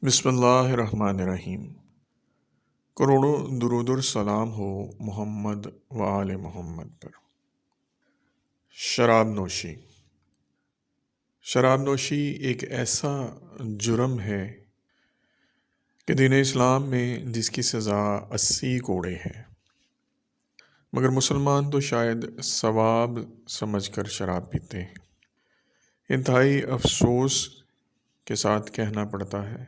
بسم اللہ الرحمن الرحیم۔ کروڑوں درود و سلام ہو محمد و آل محمد پر۔ شراب نوشی ایک ایسا جرم ہے کہ دین اسلام میں جس کی سزا 80 کوڑے ہے، مگر مسلمان تو شاید ثواب سمجھ کر شراب پیتے ہیں۔ انتہائی افسوس کے ساتھ کہنا پڑتا ہے،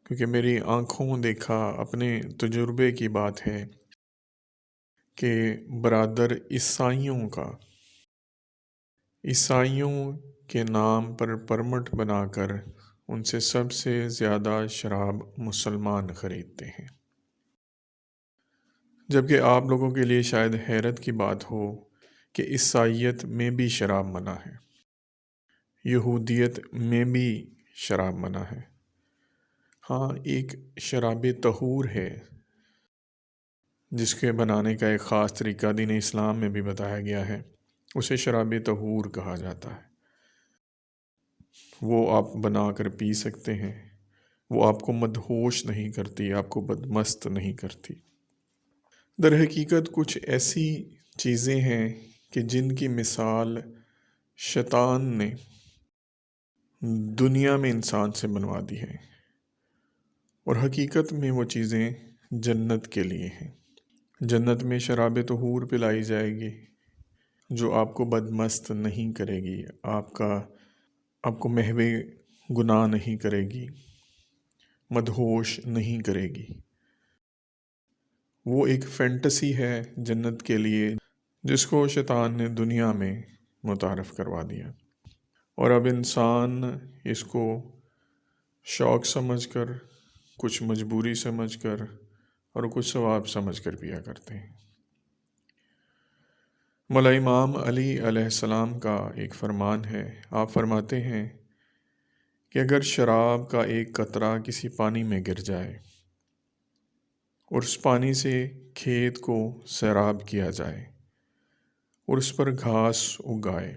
کیونکہ میری آنکھوں دیکھا اپنے تجربے کی بات ہے کہ برادر عیسائیوں کے نام پر پرمٹ بنا کر ان سے سب سے زیادہ شراب مسلمان خریدتے ہیں، جبکہ آپ لوگوں کے لیے شاید حیرت کی بات ہو کہ عیسائیت میں بھی شراب منع ہے، یہودیت میں بھی شراب منع ہے۔ ہاں، ایک شراب طہور ہے جس کے بنانے کا ایک خاص طریقہ دین اسلام میں بھی بتایا گیا ہے، اسے شراب طہور کہا جاتا ہے۔ وہ آپ بنا کر پی سکتے ہیں، وہ آپ کو مدہوش نہیں کرتی، آپ کو بدمست نہیں کرتی۔ در حقیقت کچھ ایسی چیزیں ہیں کہ جن کی مثال شیطان نے دنیا میں انسان سے بنوا دی ہے، اور حقیقت میں وہ چیزیں جنت کے لیے ہیں۔ جنت میں شراب طہور پلائی جائے گی جو آپ کو بدمست نہیں کرے گی، آپ کو محو گناہ نہیں کرے گی، مدہوش نہیں کرے گی۔ وہ ایک فینٹسی ہے جنت کے لیے جس کو شیطان نے دنیا میں متعارف کروا دیا، اور اب انسان اس کو شوق سمجھ کر، کچھ مجبوری سمجھ کر اور کچھ ثواب سمجھ کر پیا کرتے ہیں۔ مولا امام علی علیہ السلام کا ایک فرمان ہے، آپ فرماتے ہیں کہ اگر شراب کا ایک قطرہ کسی پانی میں گر جائے اور اس پانی سے کھیت کو سیراب کیا جائے اور اس پر گھاس اگائے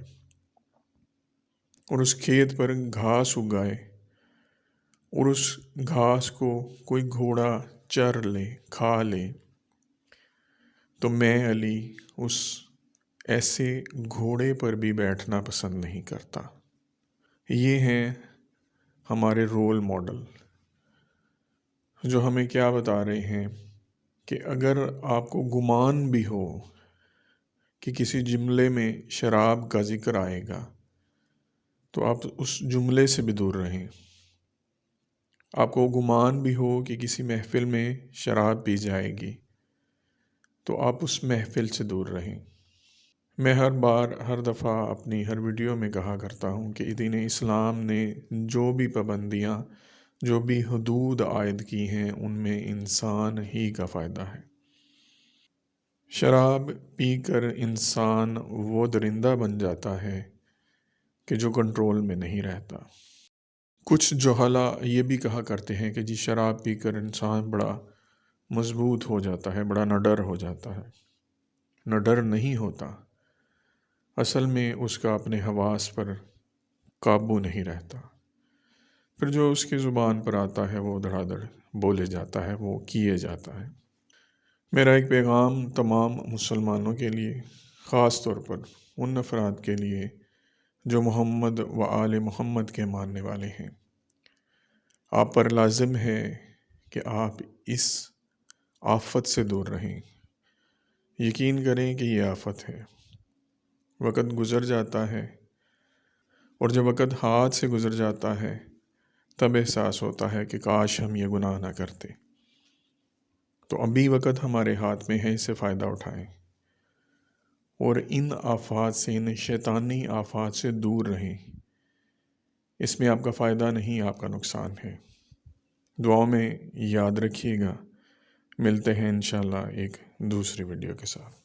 اور اس کھیت پر گھاس اگائے اور اس گھاس کو کوئی گھوڑا چر لے، کھا لے، تو میں علی اس ایسے گھوڑے پر بھی بیٹھنا پسند نہیں کرتا۔ یہ ہیں ہمارے رول ماڈل جو ہمیں کیا بتا رہے ہیں کہ اگر آپ کو گمان بھی ہو کہ کسی جملے میں شراب کا ذکر آئے گا تو آپ اس جملے سے بھی دور رہیں۔ آپ کو گمان بھی ہو کہ کسی محفل میں شراب پی جائے گی تو آپ اس محفل سے دور رہیں۔ میں ہر دفعہ اپنی ہر ویڈیو میں کہا کرتا ہوں کہ دین اسلام نے جو بھی پابندیاں، جو بھی حدود عائد کی ہیں، ان میں انسان ہی کا فائدہ ہے۔ شراب پی کر انسان وہ درندہ بن جاتا ہے کہ جو کنٹرول میں نہیں رہتا۔ کچھ جہلا یہ بھی کہا کرتے ہیں کہ شراب پی کر انسان بڑا مضبوط ہو جاتا ہے، بڑا نڈر ہو جاتا ہے۔ نڈر نہیں ہوتا، اصل میں اس کا اپنے حواس پر قابو نہیں رہتا، پھر جو اس کی زبان پر آتا ہے وہ دھڑا دھڑ بولے جاتا ہے، وہ کیے جاتا ہے۔ میرا ایک پیغام تمام مسلمانوں کے لیے، خاص طور پر ان افراد کے لیے جو محمد و آل محمد کے ماننے والے ہیں، آپ پر لازم ہے کہ آپ اس آفت سے دور رہیں۔ یقین کریں کہ یہ آفت ہے، وقت گزر جاتا ہے، اور جب وقت ہاتھ سے گزر جاتا ہے تب احساس ہوتا ہے کہ کاش ہم یہ گناہ نہ کرتے۔ تو ابھی وقت ہمارے ہاتھ میں ہے، اس سے فائدہ اٹھائیں اور ان آفات سے، ان شیطانی آفات سے دور رہیں۔ اس میں آپ کا فائدہ نہیں، آپ کا نقصان ہے۔ دعاؤں میں یاد رکھیے گا۔ ملتے ہیں انشاءاللہ ایک دوسری ویڈیو کے ساتھ۔